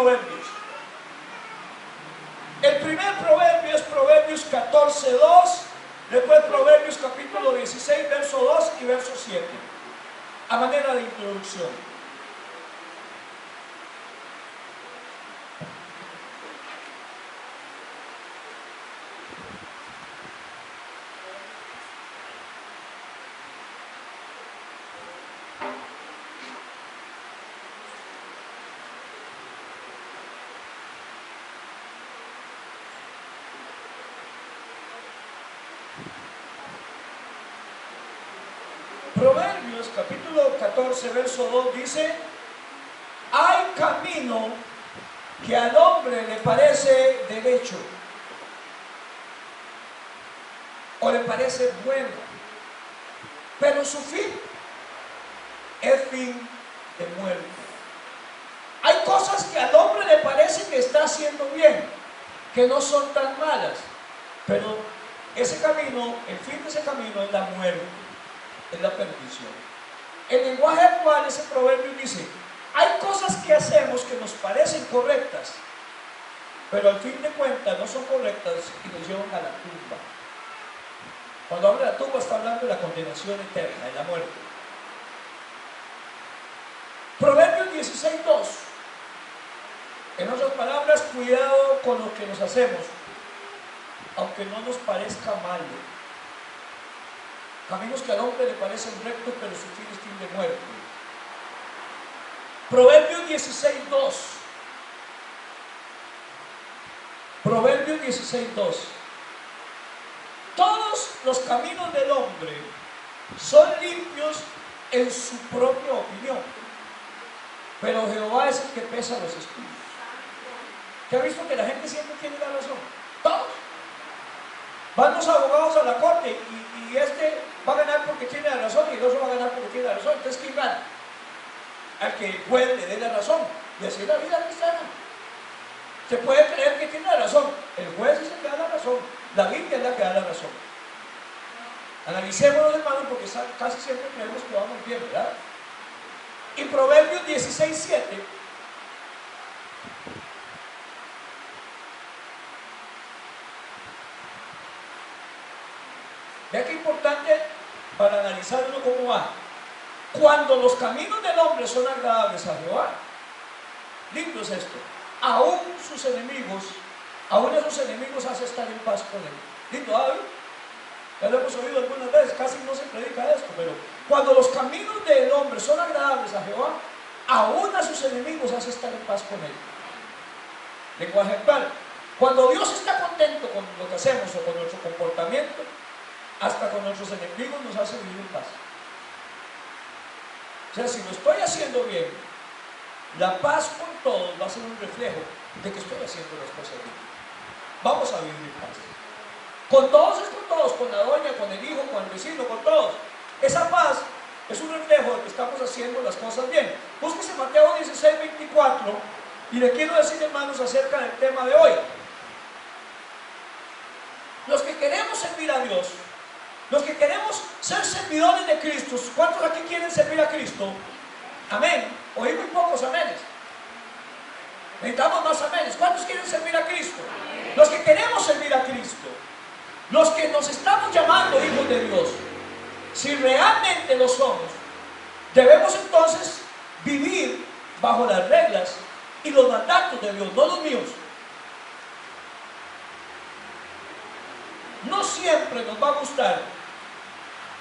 proverbios. El primer proverbio es Proverbios 14:2, después Proverbios capítulo 16, verso 2 y verso 7, a manera de introducción. Proverbios capítulo 14 verso 2 dice: hay camino que al hombre le parece derecho o le parece bueno, pero su fin es fin de muerte. Hay cosas que al hombre le parece que está haciendo bien, que no son tan malas, pero ese camino, el fin de ese camino es la muerte, es la perdición. El lenguaje actual, ese proverbio dice: hay cosas que hacemos que nos parecen correctas, pero al fin de cuentas no son correctas y nos llevan a la tumba. Cuando habla de la tumba está hablando de la condenación eterna, de la muerte. Proverbios 16:2. En otras palabras, cuidado con lo que nos hacemos, aunque no nos parezca malo. Caminos que al hombre le parecen rectos, pero su fin es fin de muerte. Proverbios 16:2. Proverbios 16:2. Todos los caminos del hombre son limpios en su propia opinión, pero Jehová es el que pesa los espíritus. ¿Te ha visto que la gente siempre tiene la razón? Todos. Van los abogados a la corte y este va a ganar porque tiene la razón y el otro va a ganar porque tiene la razón. Entonces, ¿quién gana? Al que el juez le dé la razón. Y así es la vida cristiana. Se puede creer que tiene la razón. El juez es el que da la razón. La Biblia es la que da la razón. Analicémonos, hermanos, porque casi siempre creemos que vamos bien, ¿verdad? Y Proverbios 16:7. Vea qué importante para analizar uno cómo va. Cuando los caminos del hombre son agradables a Jehová, lindo es esto, aún sus enemigos, aún a sus enemigos hace estar en paz con él. Lindo, ¿ah? Ya lo hemos oído algunas veces, casi no se predica esto, pero cuando los caminos del hombre son agradables a Jehová, aún a sus enemigos hace estar en paz con él. Lenguaje actual. Cuando Dios está contento con lo que hacemos o con nuestro comportamiento, hasta con nuestros enemigos nos hace vivir en paz. O sea, si lo estoy haciendo bien, la paz con todos va a ser un reflejo de que estoy haciendo las cosas bien. Vamos a vivir en paz. Con todos es con todos, con la doña, con el hijo, con el vecino, con todos. Esa paz es un reflejo de que estamos haciendo las cosas bien. Búsquese Mateo 16:24 y le quiero decir, hermanos, acerca del tema de hoy. Los que queremos servir a Dios, los que queremos ser servidores de Cristo, ¿cuántos aquí quieren servir a Cristo? Amén. Oí muy pocos amenes. Necesitamos más amenes. ¿Cuántos quieren servir a Cristo? Los que queremos servir a Cristo, los que nos estamos llamando hijos de Dios, si realmente lo somos, debemos entonces vivir bajo las reglas y los mandatos de Dios, no los míos. No siempre nos va a gustar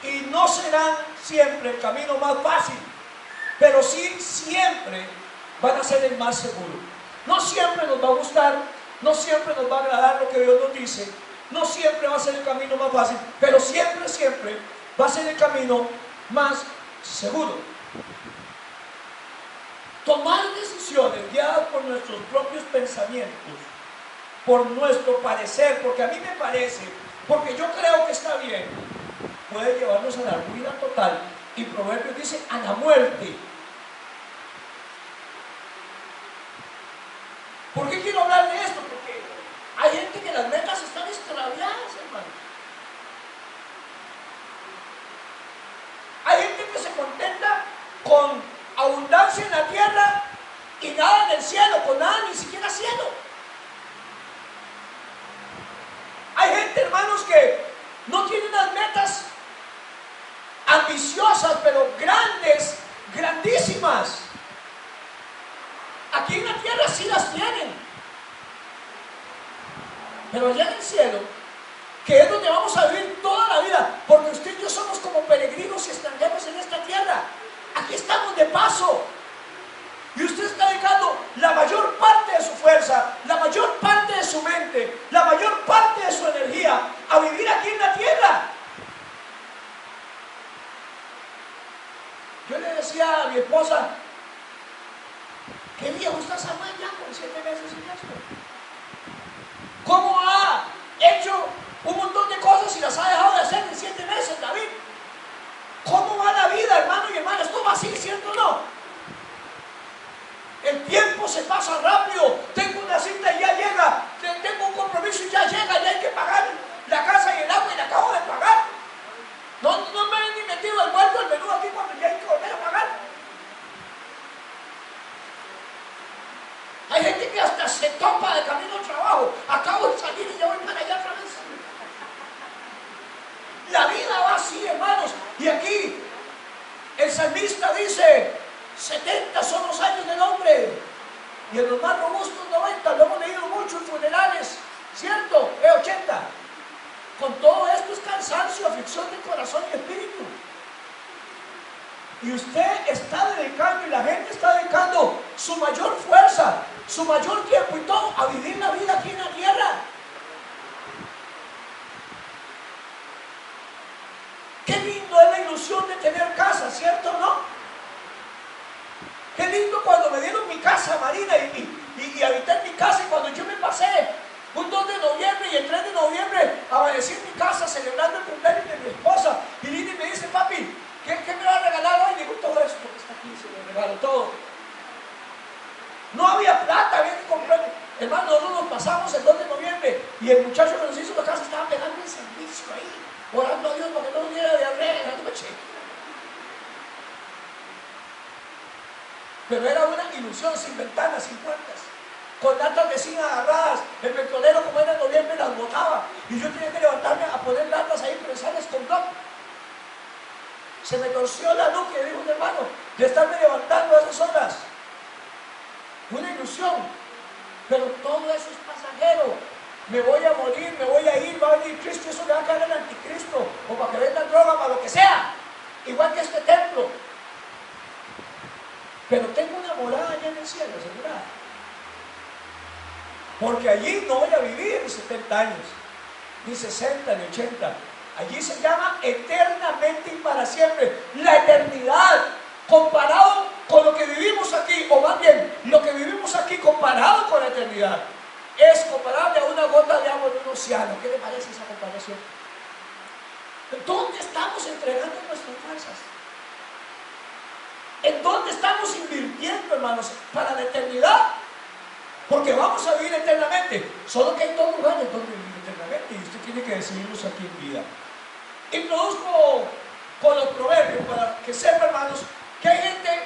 y no será siempre el camino más fácil, pero sí siempre van a ser el más seguro. No siempre nos va a gustar, no siempre nos va a agradar lo que Dios nos dice, no siempre va a ser el camino más fácil, pero siempre, siempre va a ser el camino más seguro. Tomar decisiones guiadas por nuestros propios pensamientos, por nuestro parecer, porque a mí me parece, porque yo creo que está bien, puede llevarnos a la ruina total. Y Proverbios dice a la muerte. ¿Por qué quiero hablar de esto? Porque hay gente que las metas están extraviadas, hermano. Hay gente que se contenta con abundancia en la tierra y nada en el cielo, con nada ni que no tienen unas metas ambiciosas, pero grandes, grandísimas. Aquí en la tierra sí las tienen, pero allá en el cielo, que es donde vamos a vivir toda la vida, porque usted y yo somos como peregrinos y extranjeros en esta tierra. Aquí estamos de paso, y usted está dedicando la mayor parte de su fuerza, la mayor parte de su mente, la mayor parte de su energía a vivir aquí en la tierra. Yo le decía a mi esposa: ¿qué viejo está Samuel ya con 7 meses en esto? ¿Cómo ha hecho un montón de cosas y las ha dejado de hacer en 7 meses, David? ¿Cómo va la vida, hermano y hermana? Esto va así, ¿cierto o no? El tiempo se pasa rápido. Tengo una cita y ya llega. Tengo un compromiso y ya llega. Ya hay que pagar la casa y el agua y la acabo de pagar. No me han ni metido el muerto al menú aquí cuando ya hay que volver a pagar. Hay gente que hasta se topa de camino al trabajo. Acabo de salir y ya voy para allá otra vez. La vida va así, hermanos. Y aquí el salmista dice: 70 son los años del hombre, y en los más robustos 90. Lo hemos leído mucho en funerales, ¿cierto? 80. Con todo esto es cansancio, aflicción de corazón y espíritu. Y usted está dedicando, y la gente está dedicando su mayor fuerza, su mayor tiempo y todo a vivir la vida aquí en la tierra. Qué lindo es la ilusión de tener casa, ¿cierto o no? Qué lindo cuando me dieron mi casa, Marina, y habité en mi casa, y cuando yo me pasé un 2 de noviembre y el 3 de noviembre amanecí en mi casa celebrando el cumpleaños de mi esposa, y Lili me dice: papi, ¿qué me va a regalar hoy? Y digo: todo eso, porque está aquí, se lo regalo todo. No había plata, había que comprar. Hermano, nosotros nos pasamos el 2 de noviembre y el muchacho que nos hizo la casa estaba pegando el servicio ahí, orando a Dios para que no nos diera diarrea en la noche. Pero era una ilusión, sin ventanas, sin puertas, con latas de zinc agarradas. El petrolero, como era en noviembre, las botaba, y yo tenía que levantarme a poner latas ahí, prensarlas con bloc. Se me torció la nuca, dijo un hermano, de estarme levantando a esas horas. Una ilusión, pero todo eso es pasajero. Me voy a morir, me voy a ir, va a venir Cristo, eso le va a caer al anticristo, o para que vendan droga, para lo que sea, igual que este templo. Pero tengo una morada allá en el cielo, asegurada. Porque allí no voy a vivir 70 años, ni 60, ni 80. Allí se llama eternamente y para siempre. La eternidad, comparado con lo que vivimos aquí, o más bien, lo que vivimos aquí comparado con la eternidad, es comparable a una gota de agua en un océano. ¿Qué le parece esa comparación? ¿Dónde estamos entregando nuestras fuerzas? ¿En dónde estamos invirtiendo, hermanos, para la eternidad? Porque vamos a vivir eternamente. Solo que hay 2 lugares donde vivir eternamente, y usted tiene que decidirlos aquí en vida. Introduzco con los proverbios para que sepan, hermanos, que hay gente,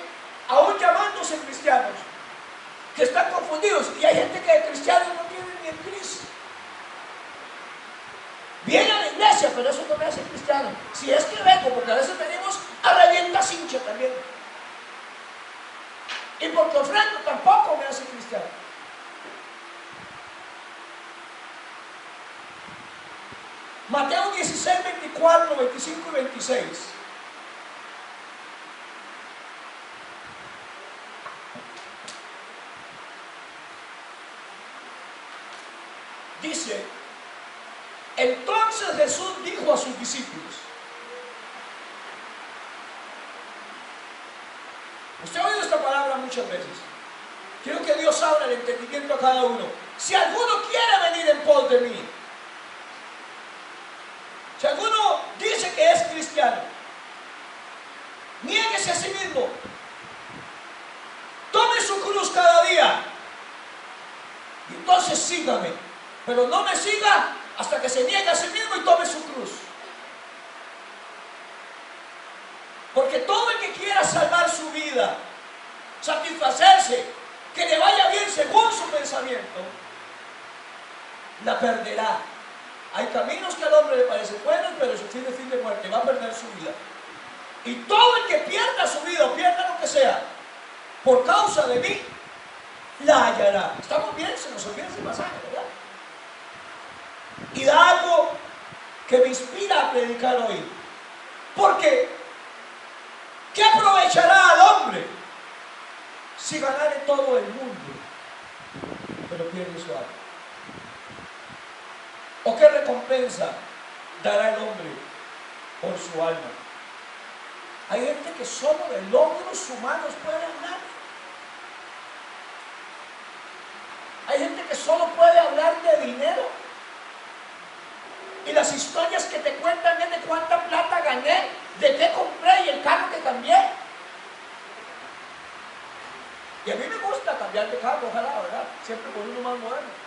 aún llamándose cristianos, que están confundidos, y hay gente que de cristianos no tiene ni el Cristo. Viene a la iglesia, pero eso no me hace cristiano. Si es que vengo, porque a veces venimos a revienta cincha también. Y porque ofrendo tampoco me hace cristiano. Mateo 16, 24, 25 y 26. Dice: entonces Jesús dijo a sus discípulos. Usted ha oído esta palabra muchas veces. Quiero que Dios abra el entendimiento a cada uno. Si alguno quiere venir en pos de mí, si alguno dice que es cristiano, niéguese a sí mismo, tome su cruz cada día, y entonces sígame. Pero no me siga hasta que se niegue a sí mismo y tome su cruz. Porque todo el que quiera salvar su vida, satisfacerse, que le vaya bien según su pensamiento, la perderá. Hay caminos que al hombre le parecen buenos, pero su fin es fin de muerte, va a perder su vida. Y todo el que pierda su vida o pierda lo que sea, por causa de mí, la hallará. Estamos bien, se nos olvida ese pasaje, ¿verdad? Y da algo que me inspira a predicar hoy. Porque, ¿qué aprovechará al hombre si ganare todo el mundo, pero pierde su alma? ¿O qué recompensa dará el hombre por su alma? Hay gente que solo de logros humanos puede hablar. Hay gente que solo puede hablar de dinero. Y las historias que te cuentan es de cuánta plata gané, de qué compré y el carro que cambié. Y a mí me gusta cambiar de carro, ojalá, ¿verdad? Siempre con uno más moderno.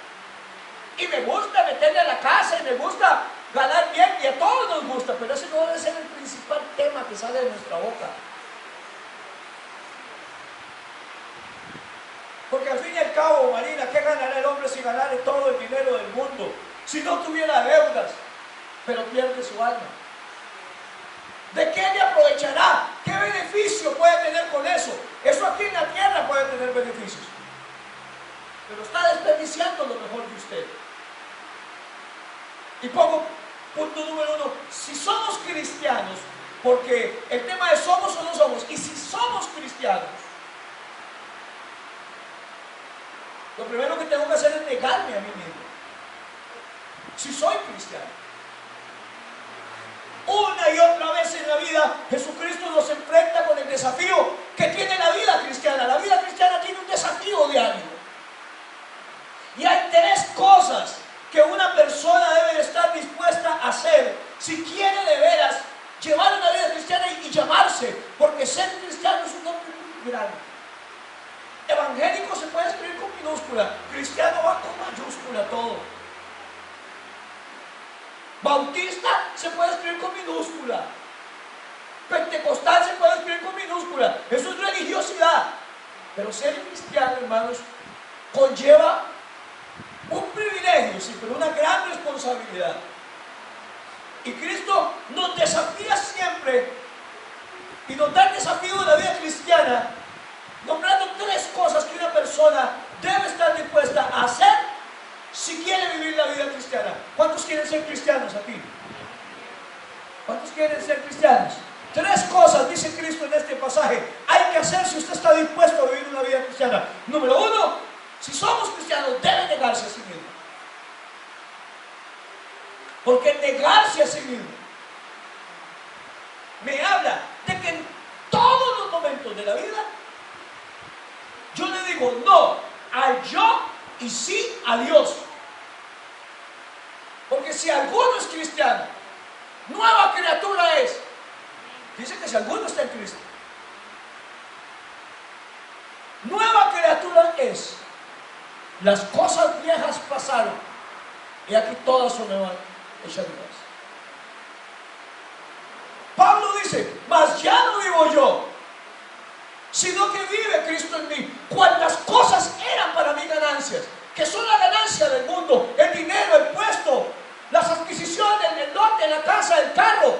Y me gusta meterle a la casa y me gusta ganar bien, y a todos nos gusta, pero ese no debe ser el principal tema que sale de nuestra boca. Porque al fin y al cabo, Marina, ¿qué ganará el hombre si ganara todo el dinero del mundo? Si no tuviera deudas, pero pierde su alma. ¿De qué le aprovechará? ¿Qué beneficio puede tener con eso? Eso aquí en la tierra puede tener beneficios, pero está desperdiciando lo mejor de usted. Y pongo punto número 1, si somos cristianos, porque el tema es somos o no somos, y si somos cristianos, lo primero que tengo que hacer es negarme a mí mismo. Si soy cristiano, una y otra vez en la vida, Jesucristo nos enfrenta con el desafío que tiene la vida cristiana. La vida cristiana tiene un desafío diario. Y hay 3 cosas que una persona debe estar dispuesta a hacer si quiere de veras llevar una vida cristiana y llamarse, porque ser cristiano es un nombre muy grande. Evangélico se puede escribir con minúscula, cristiano va con mayúscula todo. Bautista se puede escribir con minúscula, pentecostal se puede escribir con minúscula. Eso es religiosidad. Pero ser cristiano, hermanos, conlleva un privilegio, sí, pero una gran responsabilidad. Y Cristo nos desafía siempre y nos da el desafío de la vida cristiana, nombrando 3 cosas que una persona debe estar dispuesta a hacer si quiere vivir la vida cristiana. ¿Cuántos quieren ser cristianos aquí? ¿Cuántos quieren ser cristianos? 3 cosas dice Cristo en este pasaje hay que hacer si usted está dispuesto a vivir una vida cristiana. Número 1, si somos cristianos, debe negarse a sí mismo. Porque negarse a sí mismo me habla de que en todos los momentos de la vida yo le digo no al yo y sí a Dios. Porque si alguno es cristiano, nueva criatura es. Dice que si alguno está en Cristo, nueva criatura es. Las cosas viejas pasaron y aquí todas son nuevas hechas nuevas. Pablo dice, mas ya no vivo yo, sino que vive Cristo en mí. Cuantas cosas eran para mí ganancias, que son la ganancia del mundo, el dinero, el puesto, las adquisiciones, el lote, la casa, el carro,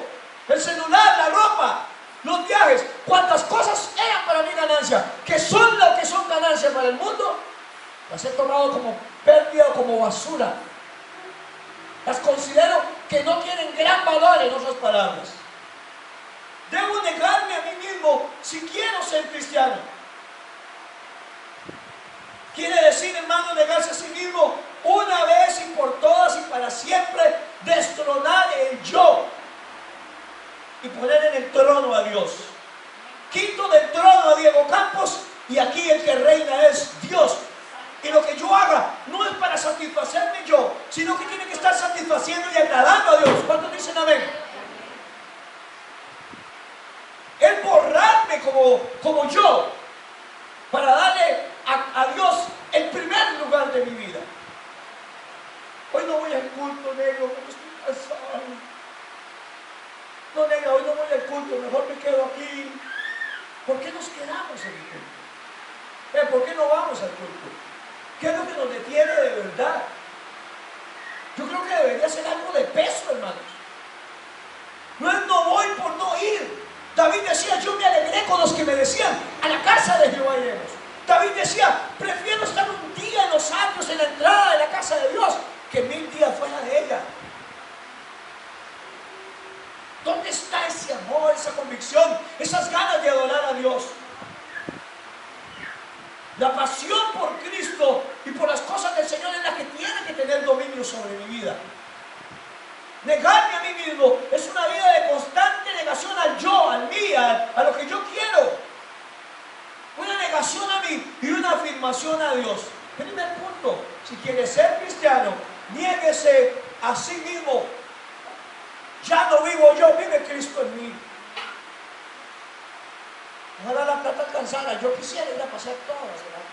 el celular, la ropa, los viajes, cuantas cosas eran para mí ganancia, que son lo que son ganancias para el mundo, las he tomado como pérdida o como basura. Las considero que no tienen gran valor, en otras palabras. Debo negarme a mí mismo si quiero ser cristiano. Quiere decir, hermano, negarse a sí mismo una vez y por todas y para siempre, destronar el yo y poner en el trono a Dios. Quito del trono a Diego Campos y aquí el que reina es Dios. Y lo que yo haga no es para satisfacerme yo, sino que tiene que estar satisfaciendo y agradando a Dios. ¿Cuántos dicen amén? Es borrarme como yo para darle a Dios el primer lugar de mi vida. Hoy no voy al culto, negro, porque estoy cansado. No, negro, hoy no voy al culto, mejor me quedo aquí. ¿Por qué nos quedamos en el culto? ¿Por qué no vamos al culto? ¿Qué es lo que nos detiene de verdad? Yo creo que debería ser algo de peso, hermanos. No es no voy por no ir. David decía, yo me alegré con los que me decían, a la casa de Jehová iremos. David decía, prefiero estar un día en los atrios, en la entrada de la casa de Dios, que 1000 días fuera de ella. ¿Dónde está ese amor, esa convicción, esas ganas de adorar a Dios? La pasión por Cristo y por las cosas del Señor es la que tiene que tener dominio sobre mi vida. Negarme a mí mismo es una vida de constante negación al yo, al mí, a lo que yo quiero. Una negación a mí y una afirmación a Dios. Primer punto, si quieres ser cristiano, niéguese a sí mismo. Ya no vivo yo, vive Cristo en mí. Ojalá la plata alcanzara. Yo quisiera ir a pasar todas las semanas.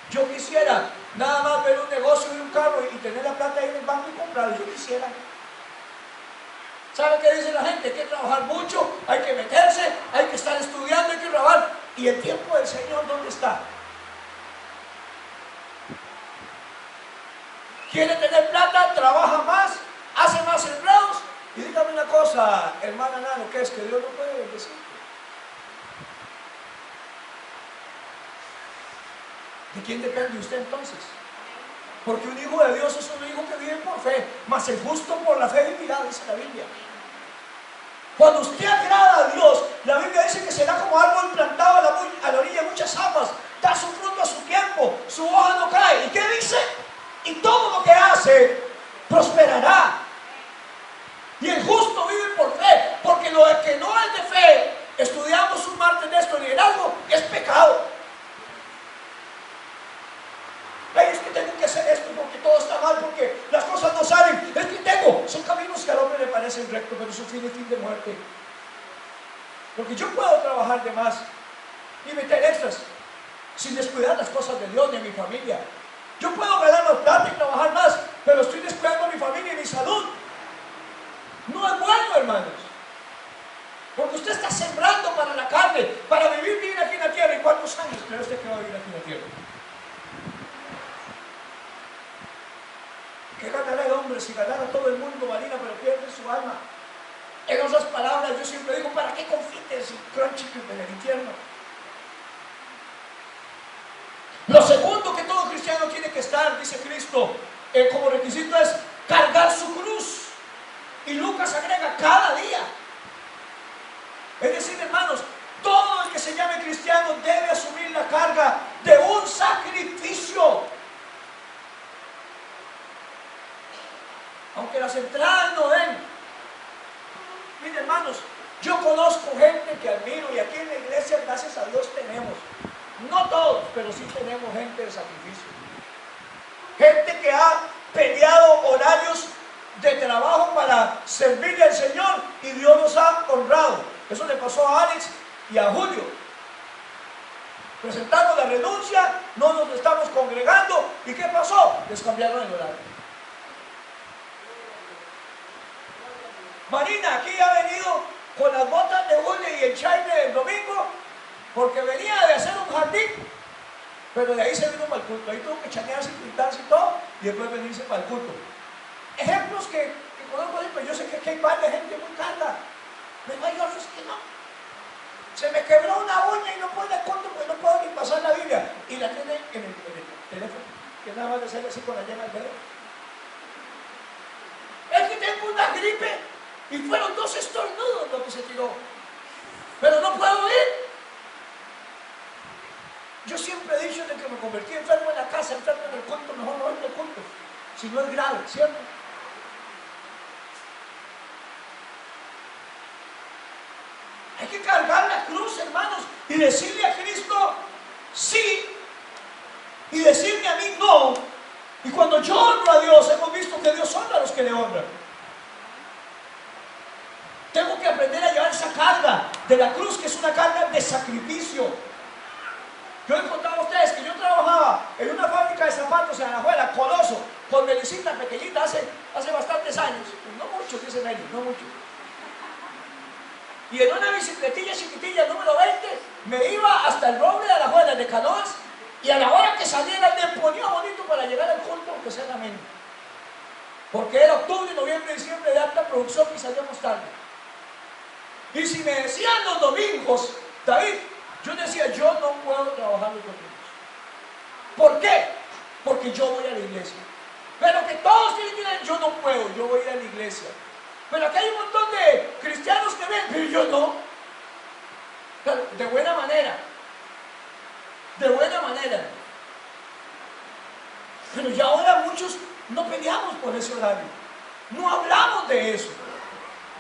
Yo quisiera nada más ver un negocio y un carro y tener la plata ahí en el banco y comprarlo. Yo quisiera. ¿Sabe qué dice la gente? Hay que trabajar mucho, hay que meterse, hay que estar estudiando, hay que trabajar. ¿Y el tiempo del Señor dónde está? Quiere tener plata, trabaja más, hace más empleados. Y dígame una cosa, hermana Nano, ¿qué es? Que Dios no puede bendecir. ¿De quién depende usted entonces? Porque un hijo de Dios es un hijo que vive por fe, mas el justo por la fe vivirá, dice la Biblia. Cuando usted agrada a Dios, la Biblia dice que será como árbol plantado a la orilla de muchas aguas, da su fruto a su tiempo, su hoja no cae. ¿Y qué dice? Y todo lo que hace prosperará. Y el justo vive por fe, porque lo que no es de fe, estudiamos un martes de esto en liderazgo, es pecado. Es que tengo que hacer esto porque todo está mal, porque las cosas no salen. Es que son caminos que al hombre le parecen rectos, pero su fin es fin de muerte. Porque yo puedo trabajar de más y meter extras sin descuidar las cosas de Dios ni de mi familia. Yo puedo ganar más plata y trabajar más, pero estoy descuidando a mi familia y mi salud. No es bueno, hermanos. Porque usted está sembrando para la carne, para vivir bien aquí en la tierra. ¿Y cuántos años cree usted que va a vivir aquí en la tierra? ¿Qué ganará el hombre si ganara todo el mundo, Marina, pero pierde su alma? En otras palabras, yo siempre digo, ¿para qué confites en Crunchy en el infierno? Lo segundo que todo cristiano tiene que estar, dice Cristo, como requisito es cargar su cruz. Y Lucas agrega cada día. Es decir, hermanos, todo el que se llame cristiano debe asumir la carga de un sacrificio. Aunque las entradas no den. Miren, hermanos, yo conozco gente que admiro y aquí en la iglesia, gracias a Dios, tenemos. No todos, pero sí tenemos gente de sacrificio. Gente que ha peleado horarios de trabajo para servirle al Señor y Dios nos ha honrado. Eso le pasó a Alex y a Julio. Presentamos la renuncia, no nos estamos congregando. ¿Y qué pasó? Les cambiaron el horario. Marina aquí ha venido con las botas de hule y el chaile del domingo porque venía de hacer un jardín, pero de ahí se vino para el culto. Ahí tuvo que chanearse y pintarse y todo y después venirse para el culto. Ejemplos que conozco, pero yo sé que aquí hay varias gente muy carga, pero hay otros que no. Se me quebró una uña y no puedo ir al culto porque no puedo ni pasar la Biblia y la tiene en el teléfono, que nada más de hacer así con la llama del dedo. Es que tengo una gripe y fueron 2 estornudos lo que se tiró, pero no puedo ir. Yo siempre he dicho de que me convertí enfermo en la casa, enfermo en el culto, mejor no ir al culto, si no es grave, ¿cierto? Hay que cargar la cruz, hermanos, y decirle a Cristo sí y decirme a mí no. Y cuando yo honro a Dios, hemos visto que Dios honra a los que le honran. Tengo que aprender a llevar esa carga de la cruz, que es una carga de sacrificio. Yo he contado a ustedes que yo trabajaba en una fábrica de zapatos en Alajuela, Coloso, con Melisita pequeñita hace bastantes años. No muchos, dicen ellos, no muchos. Y en una bicicletilla chiquitilla número 20 me iba hasta el Roble de Alajuela, de Canoas, Y a la hora que saliera le ponía bonito para llegar al culto, aunque sea amén. Porque era octubre, noviembre, diciembre de alta producción y salíamos tarde. Y si me decían los domingos, David, yo decía, yo no puedo trabajar los domingos. ¿Por qué? Porque yo voy a la iglesia. Pero que todos digan, yo no puedo, yo voy a ir a la iglesia. Pero aquí hay un montón de cristianos que ven, pero yo no. Pero de buena manera. De buena manera. Pero ya ahora muchos no peleamos por ese horario. No hablamos de eso.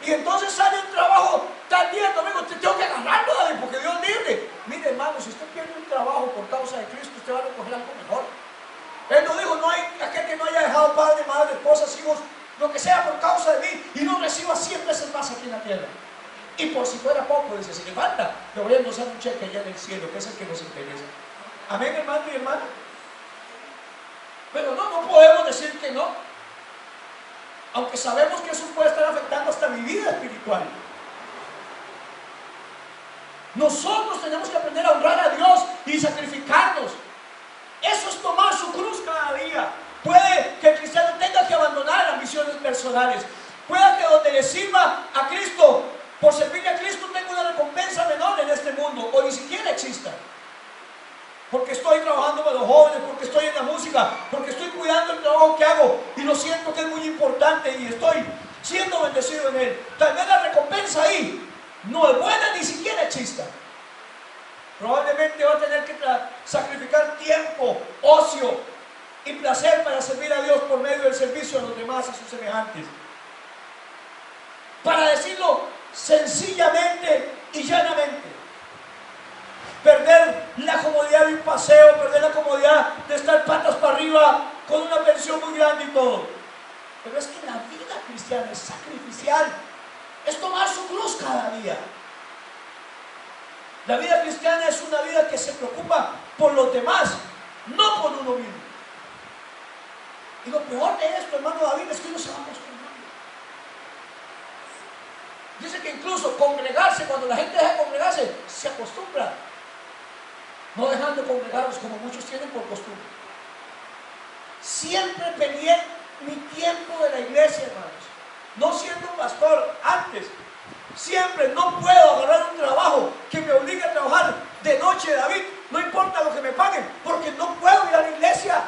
Y entonces sale un trabajo tal día, domingo, te tengo que agarrarlo, David, porque Dios es libre. Mire, hermano, si usted pierde un trabajo por causa de Cristo, usted va a recoger algo mejor. Él no dijo, no hay aquel que no haya dejado padre, madre, esposas, hijos, lo que sea por causa de mí, y no reciba 100 veces más aquí en la tierra. Y por si fuera poco, dice, si le falta, le voy a endosar un cheque allá en el cielo, que es el que nos interesa. Amén, hermano y hermana. Pero no podemos decir que no. Aunque sabemos que eso puede estar afectando hasta mi vida espiritual. Nosotros tenemos que aprender a honrar a Dios y sacrificarnos. Eso es tomar su cruz cada día. Puede que el cristiano tenga que abandonar ambiciones personales. Puede que donde le sirva a Cristo, por servirle a Cristo, tenga una recompensa menor en este mundo, o ni siquiera exista. Porque estoy trabajando con los jóvenes, porque estoy en la música, porque estoy cuidando el trabajo que hago y lo siento que es muy importante y estoy siendo bendecido en él. Tal vez la recompensa ahí no es buena, ni siquiera exista. Probablemente va a tener que sacrificar tiempo, ocio y placer para servir a Dios por medio del servicio a los demás, a sus semejantes. Para decirlo sencillamente y llanamente, perder la comodidad de un paseo, perder la comodidad de estar patas para arriba con una pensión muy grande y todo. Pero es que la vida cristiana es sacrificial, es tomar su cruz cada día. La vida cristiana es una vida que se preocupa por los demás, no por uno mismo. Y lo peor de esto, hermano David, es que uno se va acostumbrando. Dice que incluso congregarse, cuando la gente deja de congregarse, se acostumbra. No dejan de congregarlos como muchos tienen por costumbre. Siempre peleé mi tiempo de la iglesia, hermanos. No siendo pastor antes. Siempre no puedo agarrar un trabajo que me obligue a trabajar de noche, David. No importa lo que me paguen, porque no puedo ir a la iglesia.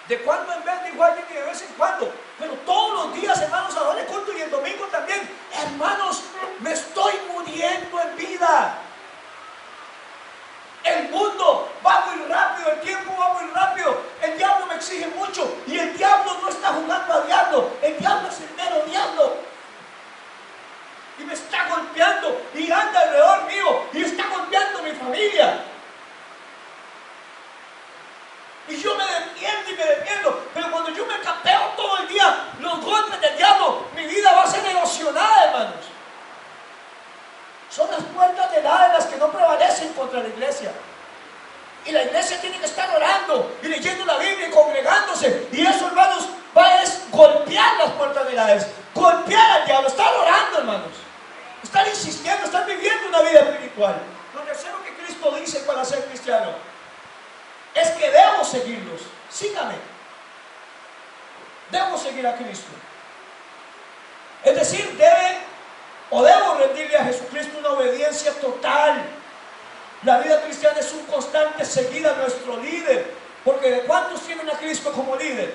De cuando en vez, dijo alguien, que de vez en cuando. Pero todos los días, hermanos, a darle culto, y el domingo también. Hermanos, me estoy muriendo en vida. El mundo va muy rápido, el tiempo va muy rápido. El diablo me exige mucho. Y el diablo no está jugando al diablo. El diablo es el mero diablo. Y me está golpeando. Y anda alrededor mío. Y está golpeando mi familia. Y yo me defiendo y me defiendo. Pero cuando yo me capeo todo el día los golpes del diablo, mi vida va a ser erosionada, hermanos. Son las puertas del Hades las que no prevalecen contra la iglesia. Y la iglesia tiene que estar orando y leyendo la Biblia y congregándose. Y eso, hermanos, va a golpear las puertas del Hades. Golpear al diablo. Estar orando, hermanos. Estar insistiendo, estar viviendo una vida espiritual. Lo tercero que Cristo dice para ser cristiano es que debo seguirlos. Sígame. Debo seguir a Cristo. Es decir, debo rendirle a Jesucristo una obediencia total. La vida cristiana es un constante seguir a nuestro líder. Porque ¿de cuántos tienen a Cristo como líder?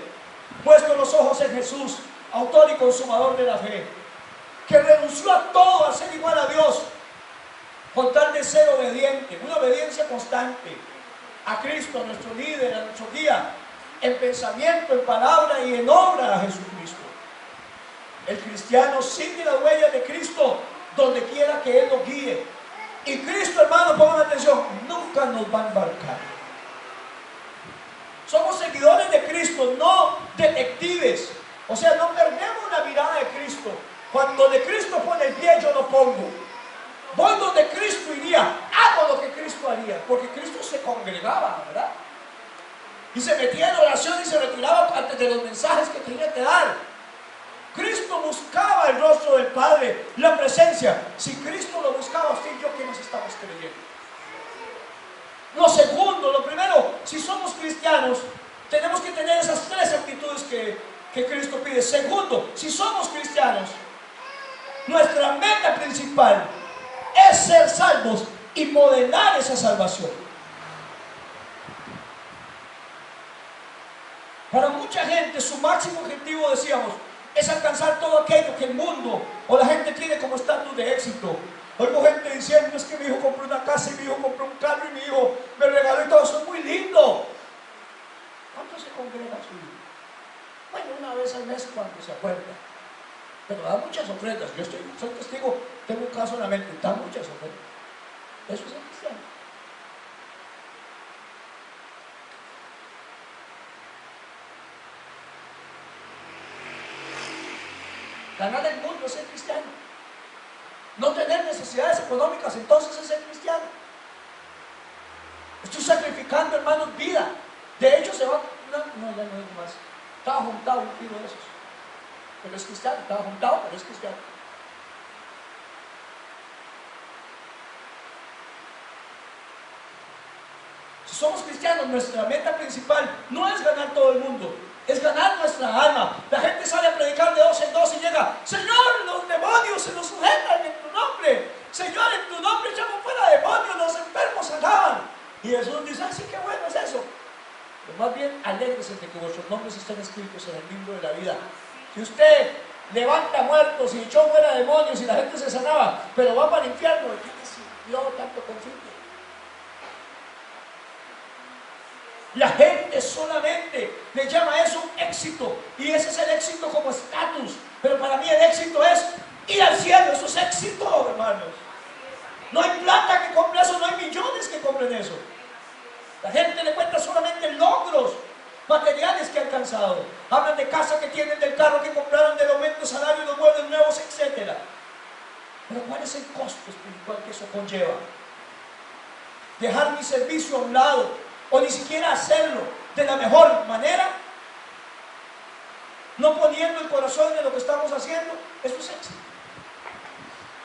Puesto los ojos en Jesús, autor y consumador de la fe, que renunció a todo a ser igual a Dios, con tal de ser obediente, una obediencia constante a Cristo, a nuestro líder, a nuestro guía, en pensamiento, en palabra y en obra a Jesucristo. El cristiano sigue las huellas de Cristo donde quiera que Él lo guíe. Y Cristo, hermano, pongan atención, nunca nos va a embarcar. Somos seguidores de Cristo, no detectives. O sea, no perdemos la mirada de Cristo. Cuando donde Cristo pone el pie, yo lo pongo. Voy donde Cristo iría, hago lo que Cristo haría. Porque Cristo se congregaba, ¿verdad? Y se metía en oración y se retiraba antes de los mensajes que tenía que dar. Cristo buscaba el rostro del Padre, la presencia. Si Cristo lo buscaba, usted y yo, ¿qué nos estamos creyendo? Lo segundo, lo primero, si somos cristianos, tenemos que tener esas tres actitudes que Cristo pide. Segundo, si somos cristianos, nuestra meta principal es ser salvos y modelar esa salvación. Para mucha gente, su máximo objetivo, decíamos, es alcanzar todo aquello que el mundo o la gente tiene como estatus de éxito. Oigo gente diciendo, es que mi hijo compró una casa y mi hijo compró un carro y mi hijo me regaló y todo eso es muy lindo. ¿Cuánto se congrega su hijo? Bueno, una vez al mes cuando se acuerda. Pero da muchas ofrendas. Yo soy testigo, tengo un caso en la mente, da muchas ofrendas. Eso es el cristiano. Ganar el mundo es ser cristiano. No tener necesidades económicas, entonces es ser cristiano. Estoy sacrificando, hermanos, vida. De hecho, se va. No, ya no digo más. Estaba juntado un tiro de esos. Pero es cristiano. Estaba juntado, pero es cristiano. Si somos cristianos, nuestra meta principal no es ganar todo el mundo, es ganar nuestra alma. La gente sale a predicar de 12 en 12 y llega, Señor, los demonios se nos sujetan en tu nombre. Señor, en tu nombre echamos fuera demonios, los enfermos sanaban. Y Jesús dice, sí, qué bueno es eso. Pero más bien, alégrese de que vuestros nombres estén escritos en el libro de la vida. Si usted levanta muertos y echó fuera demonios y la gente se sanaba, pero va para el infierno, ¿qué sirvió tanto conflicto? La gente solamente le llama a eso éxito, y ese es el éxito como estatus. Pero para mí el éxito es ir al cielo. Eso es éxito, hermanos. No hay plata que compre eso, no hay millones que compren eso. La gente le cuenta solamente logros materiales que ha alcanzado. Hablan de casa que tienen, del carro que compraron, del aumento de salario, los muebles nuevos, etc. Pero ¿cuál es el costo espiritual que eso conlleva? Dejar mi servicio a un lado, o ni siquiera hacerlo de la mejor manera, no poniendo el corazón en lo que estamos haciendo. Eso es éxito.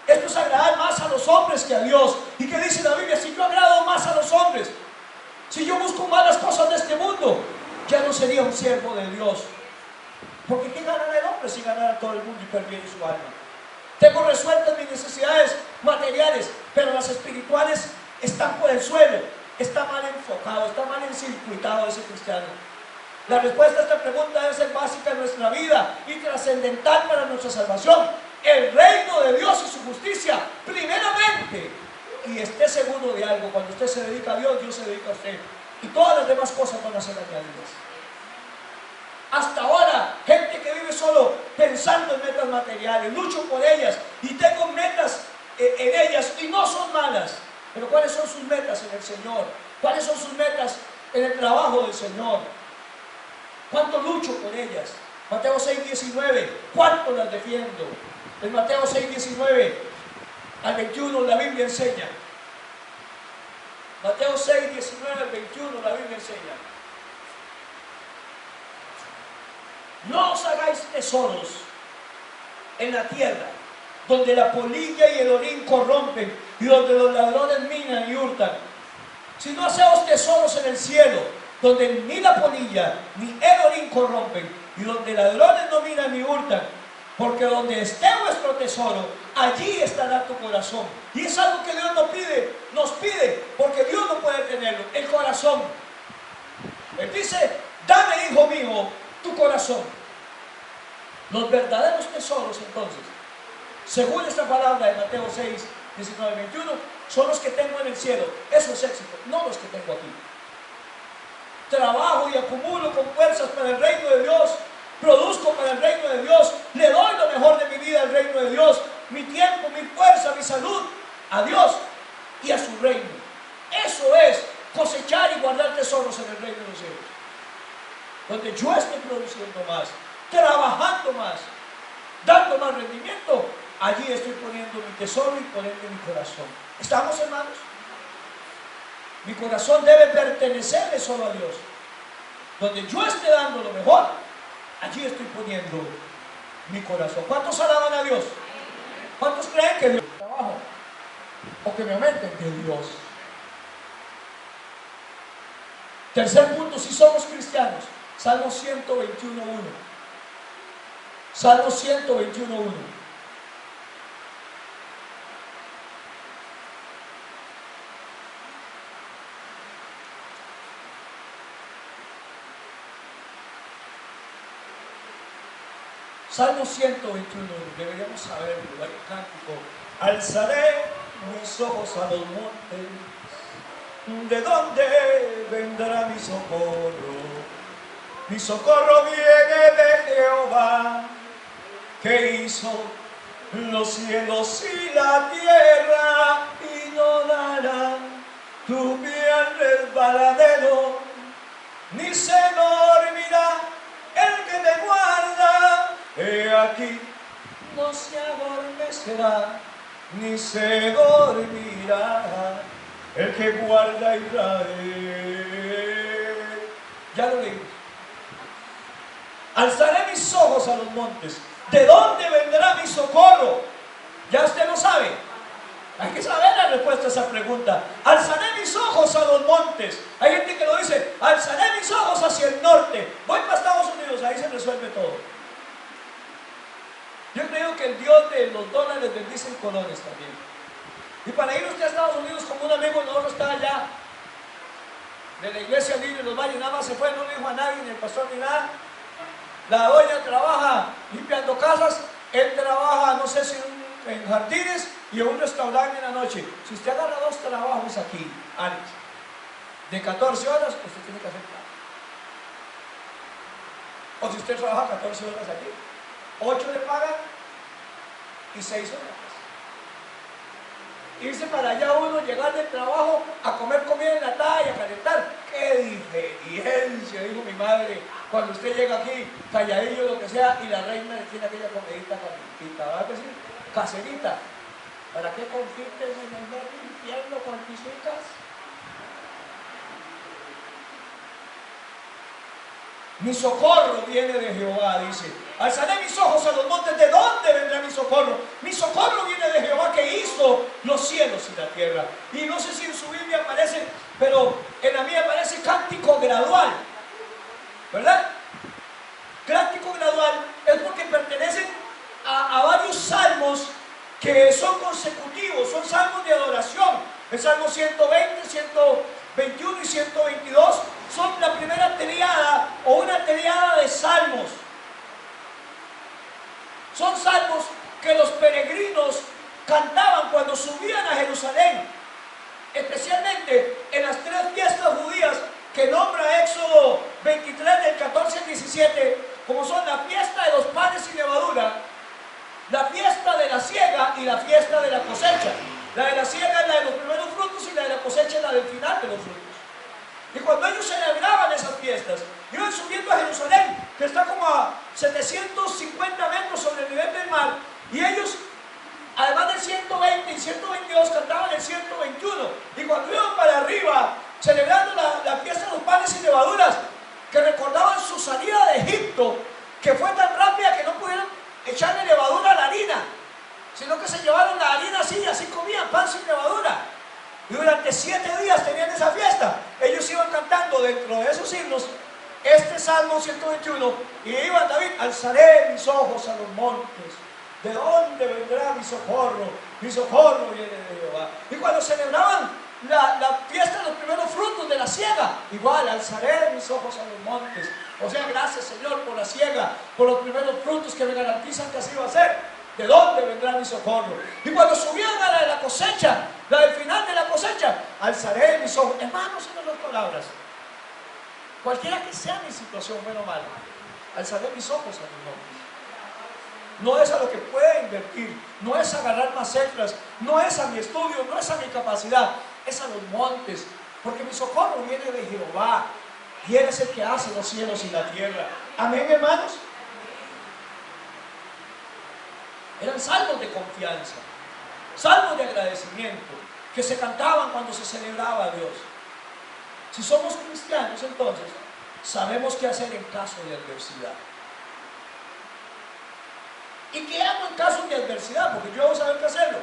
Esto es agradar más a los hombres que a Dios. ¿Y qué dice la Biblia? Si yo agrado más a los hombres, si yo busco más las cosas de este mundo, ya no sería un siervo de Dios. Porque ¿qué ganará el hombre si ganara todo el mundo y perdiera su alma? Tengo resueltas mis necesidades materiales, pero las espirituales están por el suelo. Está mal enfocado, está mal encircuitado ese cristiano. La respuesta a esta pregunta debe ser básica en nuestra vida y trascendental para nuestra salvación. El reino de Dios y su justicia, primeramente. Y esté seguro de algo: cuando usted se dedica a Dios, Dios se dedica a usted. Y todas las demás cosas van a ser añadidas. Hasta ahora, gente que vive solo pensando en metas materiales, lucho por ellas y tengo metas en ellas y no son malas. Pero ¿cuáles son sus metas en el Señor? ¿Cuáles son sus metas en el trabajo del Señor? ¿Cuánto lucho por ellas? Mateo 6:19, ¿cuánto las defiendo? En Mateo 6:19 al 21 la Biblia enseña. Mateo 6:19 al 21 la Biblia enseña. No os hagáis tesoros en la tierra, donde la polilla y el orín corrompen, y donde los ladrones minan y hurtan. Sino haceos tesoros en el cielo, donde ni la polilla ni el orín corrompen, y donde ladrones no minan ni hurtan. Porque donde esté vuestro tesoro, allí estará tu corazón. Y es algo que Dios nos pide, porque Dios no puede tenerlo, el corazón. Él dice, dame, hijo mío, tu corazón. Los verdaderos tesoros, entonces, según esta palabra de Mateo 6:19 al 21, son los que tengo en el cielo. Eso es éxito, no los que tengo aquí. Trabajo y acumulo con fuerzas para el reino de Dios, produzco para el reino de Dios, le doy lo mejor de mi vida al reino de Dios, mi tiempo, mi fuerza, mi salud, a Dios y a su reino. Eso es cosechar y guardar tesoros en el reino de los cielos, donde yo estoy produciendo más, trabajando más, dando más rendimiento. Allí estoy poniendo mi tesoro y poniendo mi corazón. ¿Estamos, hermanos? Mi corazón debe pertenecerle solo a Dios. Donde yo esté dando lo mejor, allí estoy poniendo mi corazón. ¿Cuántos alaban a Dios? ¿Cuántos creen que Dios trabajo? O que me aumenten de Dios. Tercer punto, si somos cristianos. Salmo 121.1. Salmo 121.1. Salmo 121.1. Deberíamos saberlo. Hay un cántico. Alzaré mis ojos a los montes. ¿De dónde vendrá mi socorro? Mi socorro viene de Jehová, que hizo los cielos y la tierra, y no dará tu pie al resbaladero, ni se dormirá el que te guarda. He aquí, no se adormecerá, ni se dormirá el que guarda a Israel. Ya lo leímos. Alzaré mis ojos a los montes. ¿De dónde vendrá mi socorro? Ya usted lo sabe. Hay que saber la respuesta a esa pregunta. Alzaré mis ojos a los montes. Hay gente que lo dice, alzaré mis ojos hacia el norte. Voy para Estados Unidos, ahí se resuelve todo. Yo creo que el Dios de los dólares bendice en colones también. Y para ir usted a Estados Unidos, como un amigo no está allá de la iglesia libre de los valles, nada más se fue, no le dijo a nadie, ni el pastor ni nada. La doña trabaja limpiando casas, él trabaja, no sé si en jardines y en un restaurante en la noche. Si usted agarra 2 trabajos aquí, Alex, de 14 horas, usted tiene que hacer plata. O si usted trabaja 14 horas aquí, 8 le pagan y 6 horas. Irse para allá uno, llegar del trabajo a comer comida enlatada y a calentar. ¡Qué diferencia! Dijo mi madre, cuando usted llega aquí, calladillo, lo que sea, y la reina le tiene aquella comidita calentita, ¿va a decir? Caserita. ¿Para qué confites en el del infierno con pisucas? Mi socorro viene de Jehová, dice. Alzaré mis ojos a los montes. ¿De dónde vendrá mi socorro? Mi socorro viene de Jehová, que hizo los cielos y la tierra. Y no sé si en su Biblia aparece, pero en la mía aparece cántico gradual, ¿verdad? Cántico gradual es porque pertenecen a varios salmos que son consecutivos, son salmos de adoración. El Salmo 120, 121 y 122 son la primera triada o una triada de salmos. Son salmos que los peregrinos cantaban cuando subían a Jerusalén, especialmente en las 3 fiestas judías que nombra Éxodo 23 del 14 al 17, como son la fiesta de los panes sin levadura, la fiesta de la siega y la fiesta de la cosecha. La de la siega es la de los primeros frutos y la de la cosecha es la del final de los frutos. Y cuando ellos celebraban esas fiestas, iban subiendo a Jerusalén, que está como a 750 metros sobre el nivel del mar, y ellos, además del 120 y 122, cantaban el 121. Y cuando iban para arriba, celebrando la fiesta de los panes sin levaduras, que recordaban su salida de Egipto, que fue tan rápida que no pudieron echarle levadura a la harina, sino que se llevaron la harina así y así comían pan sin levadura. Y durante 7 días tenían esa fiesta. Ellos iban cantando dentro de esos himnos este Salmo 121, y iban: David, alzaré mis ojos a los montes. ¿De dónde vendrá mi socorro? Mi socorro viene de Jehová. Y cuando celebraban la fiesta de los primeros frutos de la siega, igual: alzaré mis ojos a los montes. O sea, gracias, Señor, por la siega, por los primeros frutos que me garantizan que así va a ser. ¿De dónde vendrá mi socorro? Y cuando subían a la de la cosecha, la del final de la cosecha, alzaré mis ojos. Hermanos, en otras palabras, cualquiera que sea mi situación, bueno o mala, alzaré mis ojos a los montes. No es a lo que pueda invertir, no es agarrar más extras, no es a mi estudio, no es a mi capacidad, es a los montes, porque mi socorro viene de Jehová, y Él es el que hace los cielos y la tierra. Amén, hermanos. Eran salmos de confianza, salmos de agradecimiento, que se cantaban cuando se celebraba a Dios. Si somos cristianos, entonces sabemos qué hacer en caso de adversidad. ¿Y qué hago en caso de adversidad? Porque yo voy a saber qué hacerlo.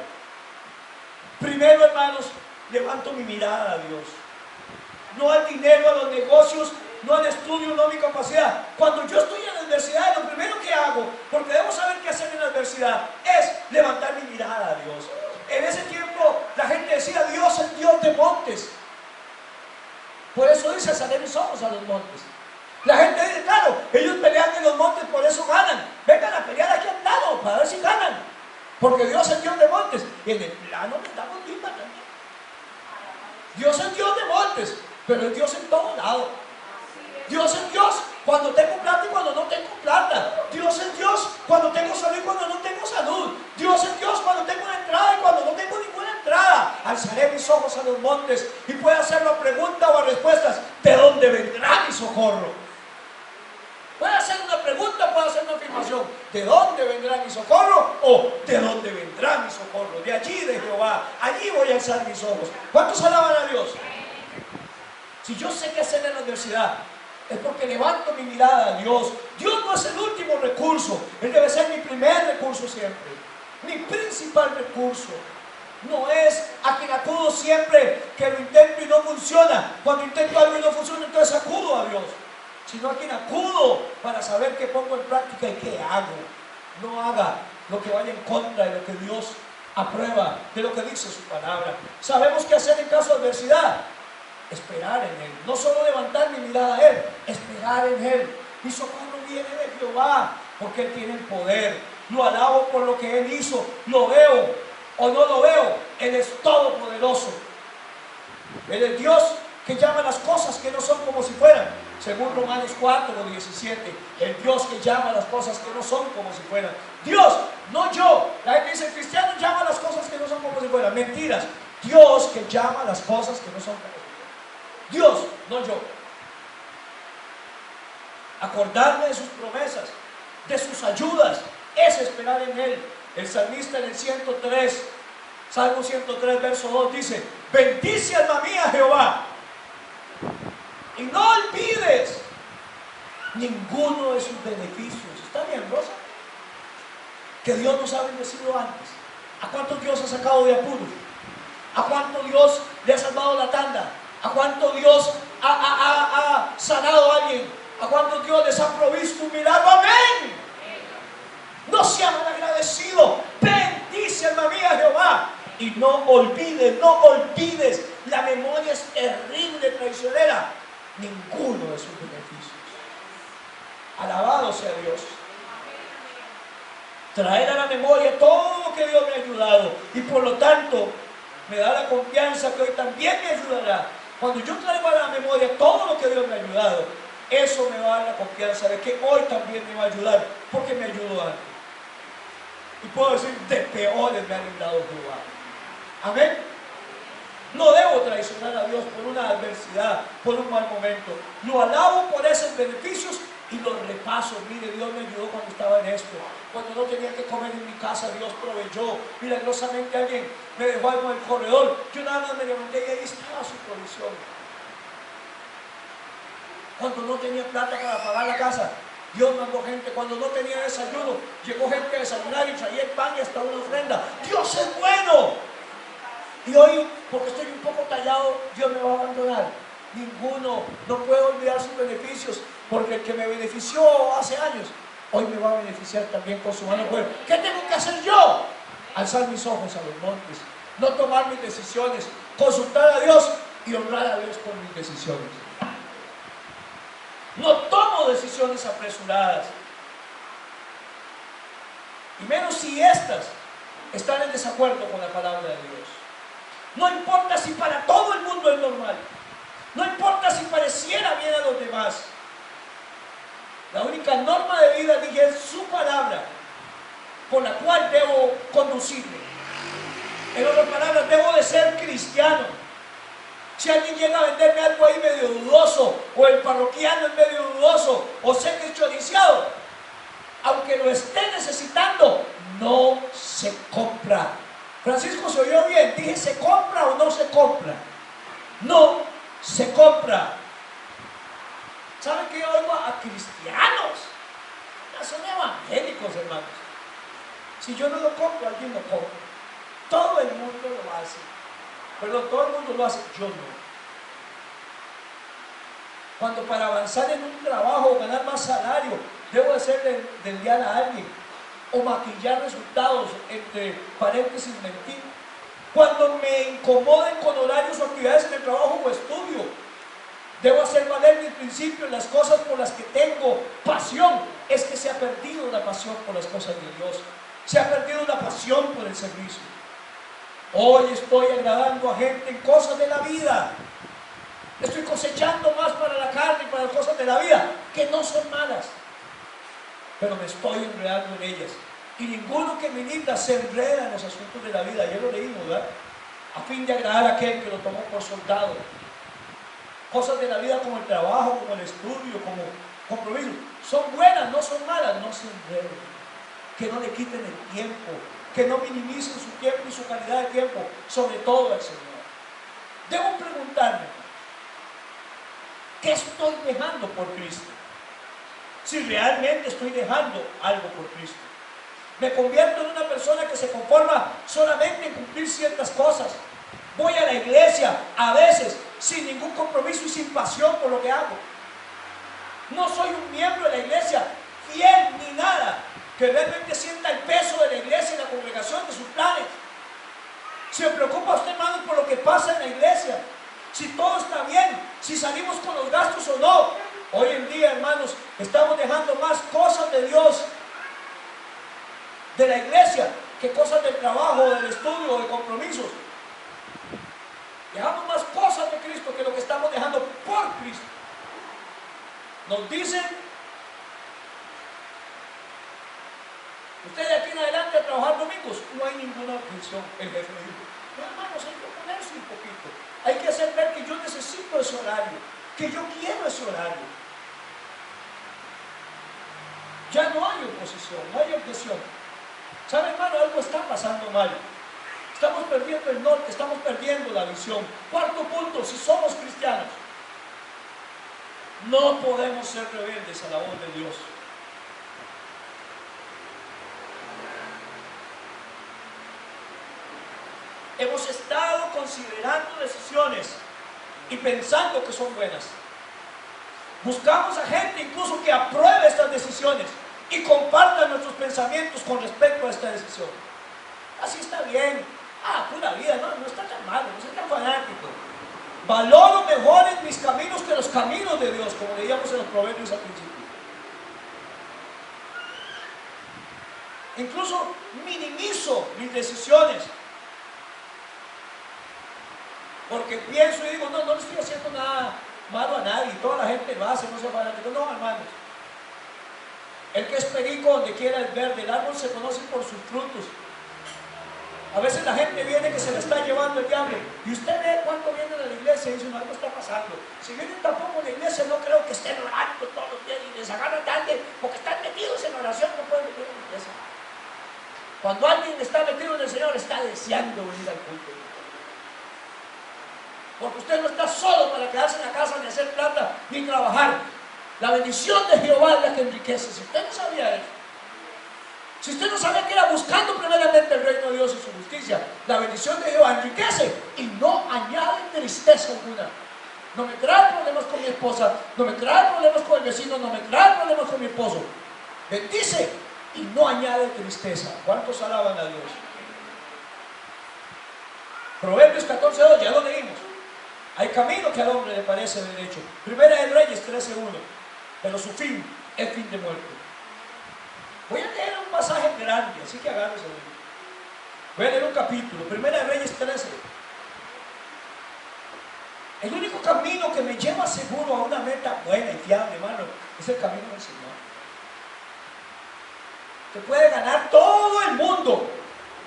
Primero, hermanos, levanto mi mirada a Dios. no al dinero, a los negocios, no al estudio, no a mi capacidad. Cuando yo estoy en la adversidad, lo primero que hago, porque debo saber qué hacer en la adversidad, es levantar mi mirada a Dios. En ese tiempo la gente decía: Dios es Dios de montes. Por eso dice: alzaré mis ojos a los montes. La gente dice: claro, ellos pelean en los montes, por eso ganan. Vengan a pelear aquí al lado para ver si ganan, porque Dios es Dios de montes. Y en el plano que estamos viendo también, Dios es Dios de montes, pero es Dios en todo lado. Dios es Dios cuando tengo plata y cuando no tengo plata. Dios es Dios cuando tengo salud y cuando no tengo salud. Dios es Dios cuando tengo una entrada y cuando no tengo ninguna entrada. Alzaré mis ojos a los montes, y puede hacer la pregunta o respuestas: ¿de dónde vendrá mi socorro? Puede hacer una pregunta, puede hacer una afirmación: ¿de dónde vendrá mi socorro? O ¿de dónde vendrá mi socorro? De allí, de Jehová, allí voy a alzar mis ojos. ¿Cuántos alaban a Dios? Si yo sé qué hacer en la adversidad, es porque levanto mi mirada a Dios. Dios no es el último recurso, Él debe ser mi primer recurso siempre, mi principal recurso. No es a quien acudo siempre que lo intento y no funciona. Cuando intento algo y no funciona, entonces acudo a Dios, sino a quien acudo para saber qué pongo en práctica y qué hago. No haga lo que vaya en contra de lo que Dios aprueba, de lo que dice su palabra. Sabemos qué hacer en caso de adversidad: esperar en Él. No solo levantar mi mirada a Él, esperar en Él. Mi socorro viene de Jehová, porque Él tiene el poder. Lo alabo por lo que Él hizo. Lo veo o no lo veo, Él es todopoderoso. Él es Dios que llama las cosas que no son como si fueran, según Romanos 4:17. El Dios que llama las cosas que no son como si fueran. Dios, no yo. La gente dice: el cristiano llama las cosas que no son como si fueran. Mentiras. Dios que llama las cosas que no son como si fueran. Dios, no yo. Acordarme de sus promesas, de sus ayudas, es esperar en Él. El salmista en el 103, Salmo 103, verso 2 dice: bendice alma mía Jehová, y no olvides ninguno de sus beneficios. ¿Está bien, Rosa? Que Dios nos ha bendecido antes. ¿A cuántos Dios ha sacado de apuros? ¿A cuánto Dios le ha salvado la tanda? ¿A cuánto Dios ha sanado a alguien? ¿A cuánto Dios les ha provisto un milagro? ¡Amén! No sea malagradecido. Bendice alma mía Jehová, y no olvides. La memoria es terrible, traicionera. Ninguno de sus beneficios. Alabado sea Dios. Traer a la memoria todo lo que Dios me ha ayudado, y por lo tanto me da la confianza que hoy también me ayudará. Cuando yo traigo a la memoria todo lo que Dios me ha ayudado, eso me va a dar la confianza de que hoy también me va a ayudar, porque me ayudó antes. Y puedo decir: de peores me ha librado Jehová. Amén. No debo traicionar a Dios por una adversidad, por un mal momento. Lo alabo por esos beneficios y los repaso. Mire, Dios me ayudó cuando estaba en esto. Cuando no tenía que comer en mi casa, Dios proveyó. Milagrosamente alguien me dejó algo en el corredor. Yo nada más me levanté y ahí estaba su provisión. Cuando no tenía plata para pagar la casa, Dios mandó gente. Cuando no tenía desayuno, llegó gente a desayunar y traía el pan y hasta una ofrenda. Dios es bueno. Y hoy, porque estoy un poco tallado, Dios me va a abandonar. Ninguno. No puedo olvidar sus beneficios, porque el que me benefició hace años, hoy me va a beneficiar también con su mano poder. ¿Qué tengo que hacer yo? Alzar mis ojos a los montes, no tomar mis decisiones, consultar a Dios y honrar a Dios con mis decisiones. No tomo decisiones apresuradas, y menos si estas están en desacuerdo con la palabra de Dios. No importa si para todo el mundo es normal, no importa si pareciera bien a los demás. La única norma de vida, dije, es su palabra, por la cual debo conducirme. En otras palabras, debo de ser cristiano. Si alguien llega a venderme algo ahí medio dudoso, o el parroquiano es medio dudoso, o sé que es choriciado, aunque lo esté necesitando, no se compra. Francisco, ¿se oyó bien? Dije, ¿se compra o no se compra? No se compra. ¿Saben que yo oigo a cristianos? Ya son evangélicos, hermanos. Si yo no lo compro, alguien lo compra. Todo el mundo lo hace. Perdón, todo el mundo lo hace, yo no. Cuando para avanzar en un trabajo o ganar más salario, debo hacerle leal a alguien o maquillar resultados, entre paréntesis, mentir. Cuando me incomoden con horarios o actividades en el trabajo o estudio, debo hacer valer mis principios, las cosas por las que tengo pasión. Es que se ha perdido la pasión por las cosas de Dios. Se ha perdido la pasión por el servicio. Hoy estoy agradando a gente en cosas de la vida. Estoy cosechando más para la carne y para las cosas de la vida, que no son malas, pero me estoy enredando en ellas. Y ninguno que milita se enreda en los asuntos de la vida. Ya lo leímos, ¿verdad? A fin de agradar a aquel que lo tomó por soldado. Cosas de la vida como el trabajo, como el estudio, como compromiso, son buenas, no son malas. No se enreden, que no le quiten el tiempo, que no minimicen su tiempo y su calidad de tiempo, sobre todo al Señor. Debo preguntarme, ¿qué estoy dejando por Cristo? Si realmente estoy dejando algo por Cristo. Me convierto en una persona que se conforma solamente en cumplir ciertas cosas. Voy a la iglesia a veces sin ningún compromiso y sin pasión por lo que hago. No soy un miembro de la iglesia fiel ni nada, que realmente sienta el peso de la iglesia y la congregación de sus planes. ¿Se preocupa usted, hermano, por lo que pasa en la iglesia? Si todo está bien, si salimos con los gastos o no. Hoy en día, hermanos, estamos dejando más cosas de Dios, de la iglesia, que cosas del trabajo, del estudio, de compromisos. Dejamos más cosas de Cristo que lo que estamos dejando por Cristo. Nos dicen, usted de aquí en adelante a trabajar domingos, no hay ninguna objeción. El jefe me dijo, no, hermanos, hay que oponerse un poquito. Hay que hacer ver que yo necesito ese horario, que yo quiero ese horario. Ya no hay oposición, no hay objeción. ¿Sabe, hermano? Algo está pasando mal. Estamos perdiendo el norte, estamos perdiendo la visión. Cuarto punto, si somos cristianos, no podemos ser rebeldes a la voz de Dios. Hemos estado considerando decisiones y pensando que son buenas. Buscamos a gente incluso que apruebe estas decisiones y comparta nuestros pensamientos con respecto a esta decisión. Así está bien. Pura vida, no está tan malo, no está tan fanático. Valoro mejor en mis caminos que los caminos de Dios, como leíamos en los proverbios al principio. Incluso minimizo mis decisiones, porque pienso y digo, no le estoy haciendo nada malo a nadie, toda la gente lo hace, no se fanático. No, hermanos. El que es perico donde quiera es verde, el árbol se conoce por sus frutos. A veces la gente viene que se le está llevando el diablo y usted ve cuánto vienen a la iglesia y dice, no, algo está pasando. Si vienen tampoco a la iglesia, no creo que estén orando todos los días y les agarran tarde porque están metidos en oración, no pueden venir a la iglesia. Cuando alguien está metido en el Señor, está deseando venir al culto. Porque usted no está solo para quedarse en la casa ni hacer plata ni trabajar. La bendición de Jehová es la que enriquece. Si usted no sabía eso, si usted no sabía que era buscando primeramente el reino de Dios y su justicia, la bendición de Jehová enriquece y no añade tristeza alguna. No me trae problemas con mi esposa, no me trae problemas con el vecino, no me trae problemas con mi esposo. Bendice y no añade tristeza. ¿Cuántos alaban a Dios? Proverbios 14:2, ya lo leímos. Hay camino que al hombre le parece derecho. Primera de Reyes 13:1, pero su fin es fin de muerte. Voy a leer un pasaje grande, así que agárrense. Voy a leer un capítulo, Primera de Reyes 13. El único camino que me lleva seguro a una meta buena y fiable, hermano, es el camino del Señor. Usted puede ganar todo el mundo,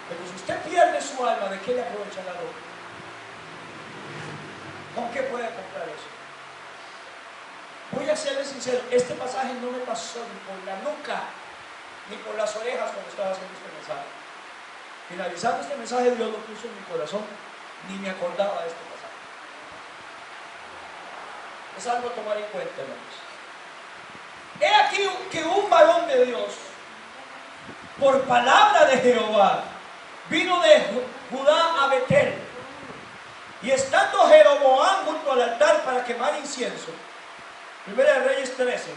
pero si usted pierde su alma, ¿de qué le aprovechará el otro? ¿Con qué puede comprar eso? Voy a serle sincero, este pasaje no me pasó ni por la nuca, ni por las orejas cuando estaba haciendo este mensaje. Finalizando este mensaje, Dios lo puso en mi corazón, ni me acordaba de este pasaje. Es algo a tomar en cuenta, hermanos. He aquí que un varón de Dios, por palabra de Jehová, vino de Judá a Betel, y estando Jeroboam junto al altar para quemar incienso, Primera de Reyes 13.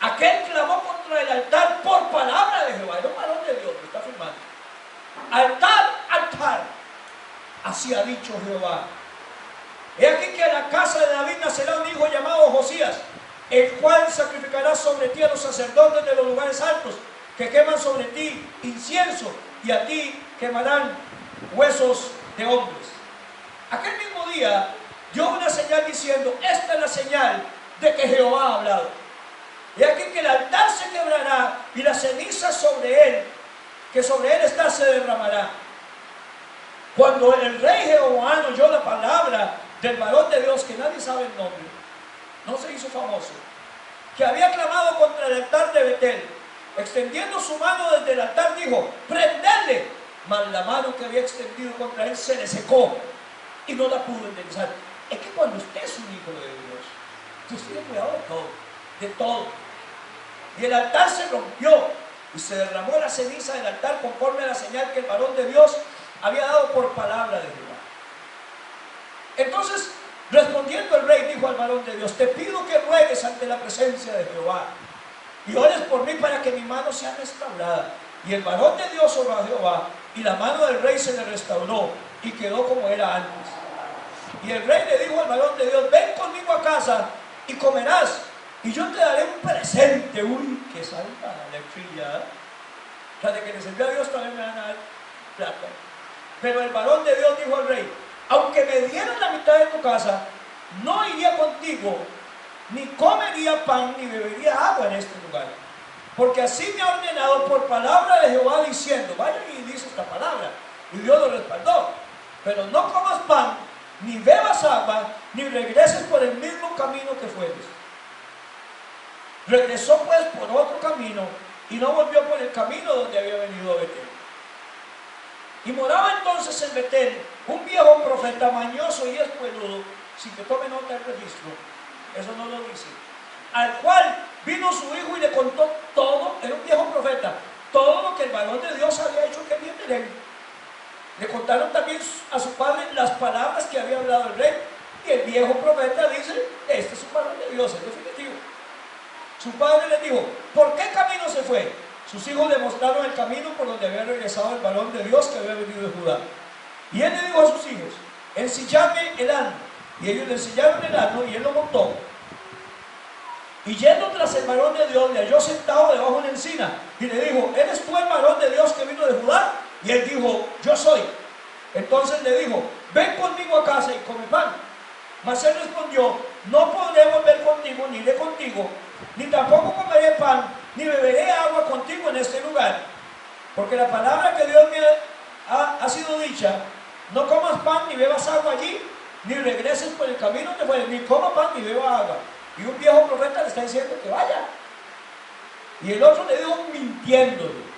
Aquel clamó contra el altar por palabra de Jehová. Era un varón de Dios, lo está afirmando. Altar, altar. Así ha dicho Jehová. He aquí que en la casa de David nacerá un hijo llamado Josías, el cual sacrificará sobre ti a los sacerdotes de los lugares altos, que queman sobre ti incienso, y a ti quemarán huesos de hombres. Aquel mismo día dio una señal diciendo: esta es la señal de que Jehová ha hablado. He aquí que el altar se quebrará y la ceniza sobre él, que sobre él está, se derramará. Cuando el rey Jehoboam oyó la palabra del varón de Dios, que nadie sabe el nombre, no se hizo famoso, que había clamado contra el altar de Betel, extendiendo su mano desde el altar, dijo: prenderle. Mas la mano que había extendido contra él se le secó y no la pudo enderezar. Es que cuando usted es un hijo de Dios, usted tiene cuidado de todo, de todo. Y el altar se rompió y se derramó la ceniza del altar conforme a la señal que el varón de Dios había dado por palabra de Jehová. Entonces, respondiendo el rey, dijo al varón de Dios: te pido que ruegues ante la presencia de Jehová y ores por mí para que mi mano sea restaurada. Y el varón de Dios oró a Jehová, y la mano del rey se le restauró y quedó como era antes. Y el rey le dijo al varón de Dios: ven conmigo a casa y comerás, y yo te daré un presente. Uy, qué salva la fría. O sea, de que le sirvió a Dios también me van a dar plata. Pero el varón de Dios dijo al rey: aunque me dieran la mitad de tu casa, no iría contigo, ni comería pan, ni bebería agua en este lugar. Porque así me ha ordenado por palabra de Jehová, diciendo: vaya y dice esta palabra. Y Dios lo respaldó: pero no comas pan, ni bebas agua, ni regreses por el mismo camino que fueres. Regresó pues por otro camino, y no volvió por el camino donde había venido a Betel. Y moraba entonces en Betel un viejo profeta mañoso y espueludo, sin que tome nota del registro, eso no lo dice, al cual vino su hijo y le contó todo. Era un viejo profeta, todo lo que el varón de Dios había hecho que bien de él. Le contaron también a su padre las palabras que había hablado el rey, y el viejo profeta dice: este es un varón de Dios, es definitivo. Su padre le dijo: ¿por qué camino se fue? Sus hijos le mostraron el camino por donde había regresado el varón de Dios que había venido de Judá. Y él le dijo a sus hijos: ensilladme el asno. Y ellos le ensillaron el asno y él lo montó. Y yendo tras el varón de Dios, le halló sentado debajo de una encina y le dijo: ¿eres tú el varón de Dios que vino de Judá? Y él dijo: yo soy. Entonces le dijo: ven conmigo a casa y come pan. Mas él respondió: no podré volver contigo, ni iré contigo, ni tampoco comeré pan, ni beberé agua contigo en este lugar. Porque la palabra que Dios me ha sido dicha: no comas pan ni bebas agua allí, ni regreses por el camino que fueres, ni coma pan ni beba agua. Y un viejo profeta le está diciendo que vaya. Y el otro le dijo mintiéndole: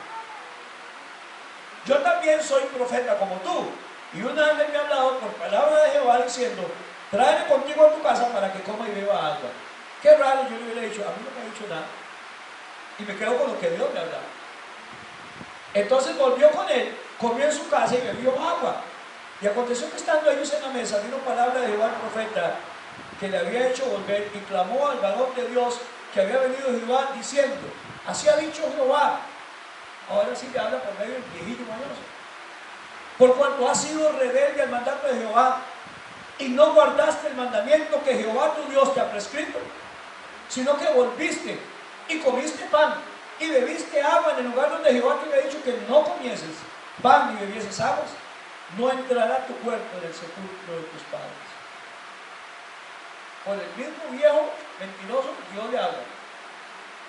yo también soy profeta como tú. Y un ángel me ha hablado por palabra de Jehová diciendo: tráeme contigo a tu casa para que coma y beba agua. Qué raro, yo le hubiera dicho: a mí no me ha dicho nada. Y me quedo con lo que Dios me ha hablado. Entonces volvió con él, comió en su casa y bebió agua. Y aconteció que estando ellos en la mesa, vino palabra de Jehová al profeta, que le había hecho volver, y clamó al varón de Dios que había venido de Jehová, diciendo: así ha dicho Jehová. Ahora sí le habla por medio del viejillo mañoso: por cuanto has sido rebelde al mandato de Jehová, y no guardaste el mandamiento que Jehová tu Dios te ha prescrito, sino que volviste y comiste pan y bebiste agua en el lugar donde Jehová te había dicho que no comieses pan ni bebieses aguas, no entrará tu cuerpo en el sepulcro de tus padres. Por el mismo viejo mentiroso que Dios le habla.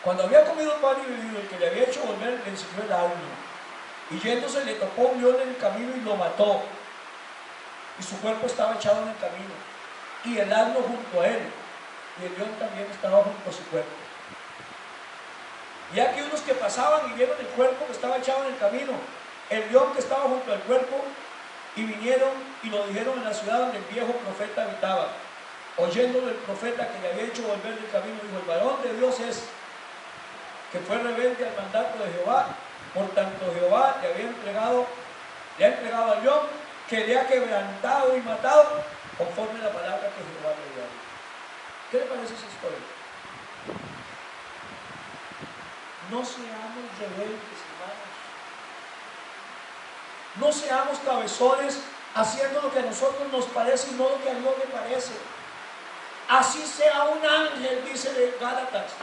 Cuando había comido pan y bebido, el que le había hecho volver le enseñó el asno, y yéndose le tocó un león en el camino y lo mató, y su cuerpo estaba echado en el camino, y el asno junto a él, y el león también estaba junto a su cuerpo. Y aquí unos que pasaban y vieron el cuerpo que estaba echado en el camino, el león que estaba junto al cuerpo, y vinieron y lo dijeron en la ciudad donde el viejo profeta habitaba. Oyéndolo el profeta que le había hecho volver del camino, dijo: el varón de Dios es, que fue rebelde al mandato de Jehová, por tanto Jehová le ha entregado al león, que le ha quebrantado y matado, conforme a la palabra que Jehová le dio. ¿Qué le parece esa historia? No seamos rebeldes, hermanos. No seamos cabezones haciendo lo que a nosotros nos parece y no lo que a Dios le parece. Así sea un ángel, dice de Gálatas.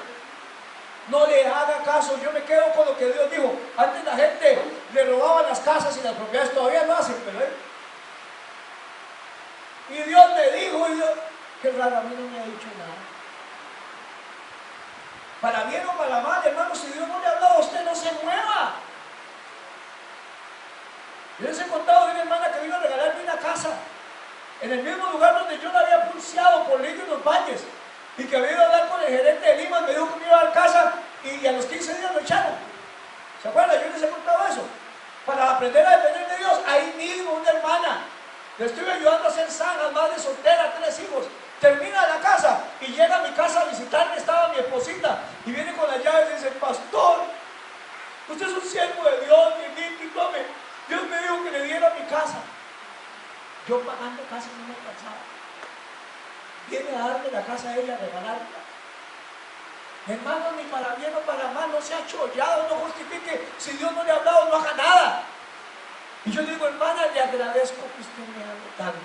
No le haga caso. Yo me quedo con lo que Dios dijo. Antes la gente le robaba las casas y las propiedades, todavía lo hacen, pero y Dios me dijo, y Dios, qué raro, a mí no me ha dicho nada. Para bien o para mal, hermano, si Dios no le ha hablado a usted, no se mueva. Yo les he contado de una hermana que vino a regalarme una casa en el mismo lugar donde yo la había pulseado por Lidio en los Valles, y que había ido a hablar con el gerente de Lima, me dijo que me iba a dar casa y a los 15 días lo echaron. ¿Se acuerdan? Yo les he contado eso. Para aprender a depender de Dios, ahí mismo una hermana, le estuve ayudando a hacer zanjas, madre soltera, 3 hijos. Termina la casa y llega a mi casa a visitarme, estaba mi esposita, y viene con las llaves y dice, pastor, usted es un siervo de Dios, y tome, Dios me dijo que le diera mi casa. Yo pagando casi no me alcanzaba. Viene a darle la casa a ella, a regalarla. Hermano, ni para bien o para mal, no sea chollado, no justifique. Si Dios no le ha hablado, no haga nada. Y yo digo, hermana, le agradezco que usted me hable tanto,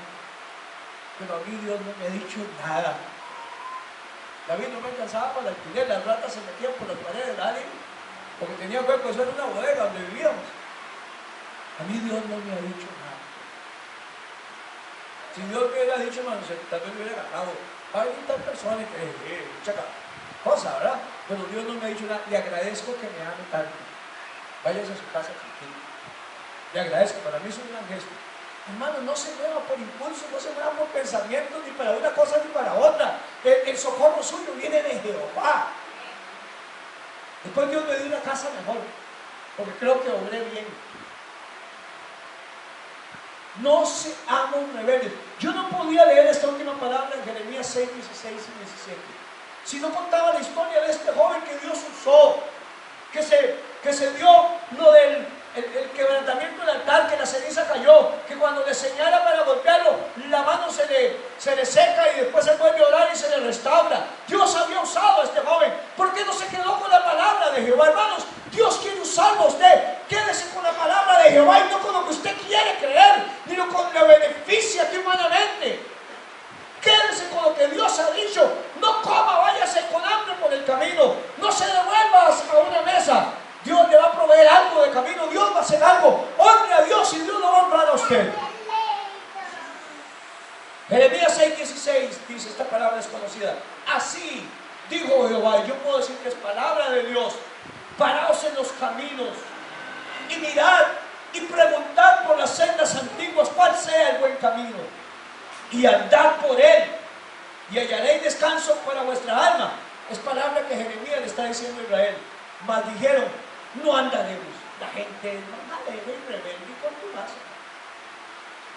pero a mí Dios no me ha dicho nada. David no me alcanzaba para el alquiler, las ratas se metían por las paredes, nadie, porque tenía hueco, eso era una bodega donde vivíamos. A mí Dios no me ha dicho nada. Si Dios me hubiera dicho, hermano, tal vez me hubiera ganado. Hay muchas personas que mucha cosa, ¿verdad? Pero Dios no me ha dicho nada. Le agradezco que me ame tanto. Váyase a su casa tranquilo. Le agradezco, para mí es un gran gesto. Hermano, no se mueva por impulso, no se mueva por pensamientos, ni para una cosa ni para otra. El socorro suyo viene de Jehová. Después Dios me dio una casa mejor, porque creo que obré bien. No seamos rebeldes. Yo no podía leer esta última palabra en Jeremías 6, 16 y 17. Si no contaba la historia de este joven que Dios usó, que se dio lo del el quebrantamiento del altar, que la ceniza cayó, que cuando le señala para golpearlo, la mano se le seca y después se vuelve a orar y se le restaura. Dios había usado a este joven. ¿Por qué no se quedó con la palabra de Jehová? Hermanos, Dios quiere usarlo a usted. Quédese con la palabra de Jehová y no con lo que usted quiere creer, ni con lo beneficia que humanamente. Quédese con lo que Dios ha dicho. No coma, váyase con hambre por el camino. No se devuelva a una mesa. Dios le va a proveer algo de camino. Dios va a hacer algo. Honre a Dios y Dios lo va a honrar a usted. Jeremías 6:16 dice, esta palabra es conocida. Así dijo Jehová, y yo puedo decir que es palabra de Dios. Paraos en los caminos y mirad y preguntad por las sendas antiguas cuál sea el buen camino, y andad por él, y hallaréis descanso para vuestra alma. Es palabra que Jeremías le está diciendo a Israel. Mas dijeron, no andaremos. La gente es alegre y rebelde y contumaz.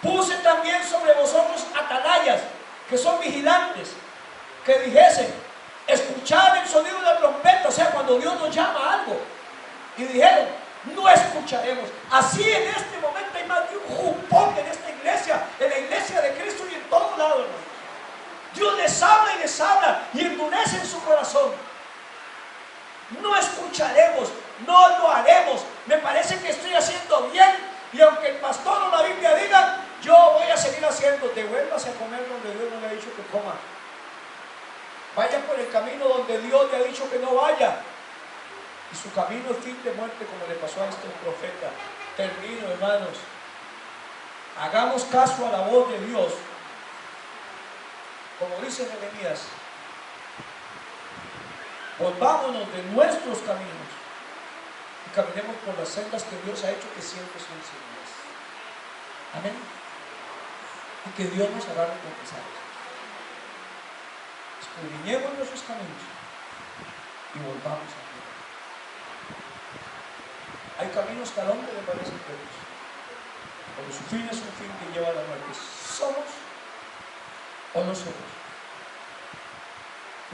Puse también sobre vosotros atalayas, que son vigilantes, que dijesen, escuchad el sonido de la trompeta, o sea, cuando Dios nos llama a algo. Y dijeron, no escucharemos. Así en este momento hay más de un jupón en esta iglesia, en la iglesia de Cristo y en todo lado, hermano. Dios les habla y endurece en su corazón. No escucharemos, no lo haremos. Me parece que estoy haciendo bien, y aunque el pastor o la Biblia digan, yo voy a seguir haciendo. Devuélvase a comer donde Dios no le ha dicho que coma. Vaya por el camino donde Dios le ha dicho que no vaya. Y su camino es fin de muerte, como le pasó a este profeta. Termino, hermanos. Hagamos caso a la voz de Dios. Como dice Jeremías, volvámonos de nuestros caminos y caminemos por las sendas que Dios ha hecho, que siempre son seguras. Amén. Y que Dios nos hará recompensar. Escudriñemos nuestros caminos y volvamos a Dios. Hay caminos que al hombre le parecen buenos, pero su fin es un fin que lleva a la muerte. ¿Somos o no somos?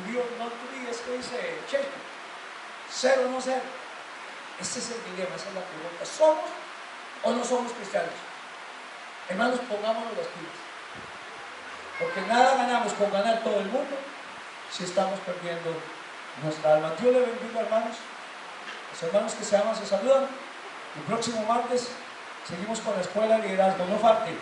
Dios no tú digas que dice Shakespeare, ser o no ser. Ese es el dilema, esa es la pregunta. ¿Somos o no somos cristianos? Hermanos, pongámonos las pilas, porque nada ganamos con ganar todo el mundo si estamos perdiendo nuestra alma. Dios le bendiga, hermanos. Los hermanos que se aman se saludan. El próximo martes seguimos con la escuela de liderazgo. No falte.